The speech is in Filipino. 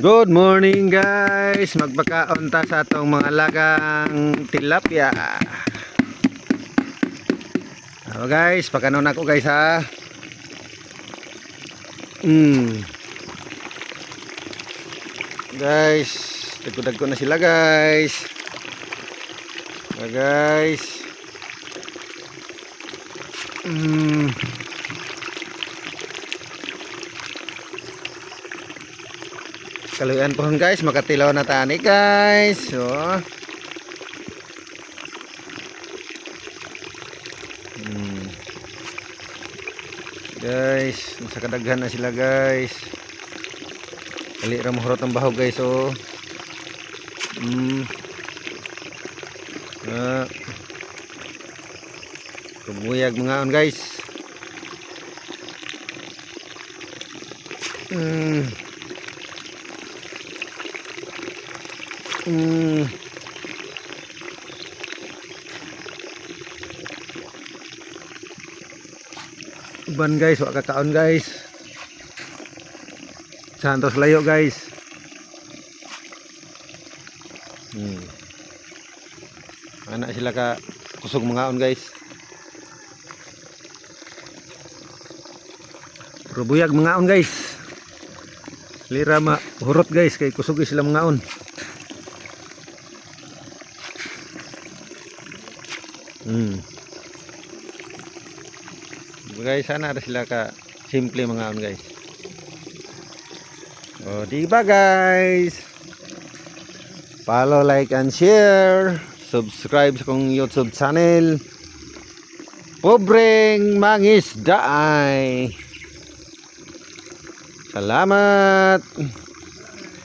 Good morning guys, magpakaon ta sa atong mga lagang tilapia. Guys, pakanon ako guys ha. Guys, dagko na sila guys. Guys. Kaluyan po guys, makatilaw na tani guys. So guys, nasa kadaghan na sila guys. Kali ra mahurot ang bahog guys. So kumuyag mga on guys. Ban guys, wak kakaon guys. Santos layo guys. Anak sila ka kusog mga on guys. Rubuyag mga on guys. Lira hurot guys kay kusog sila mga on. Guys, sana ada sila ka simple mga on guys. Oh, diba guys? Follow, like and share. Subscribe sa kong YouTube channel. Pobreng Mangisdaay. Salamat.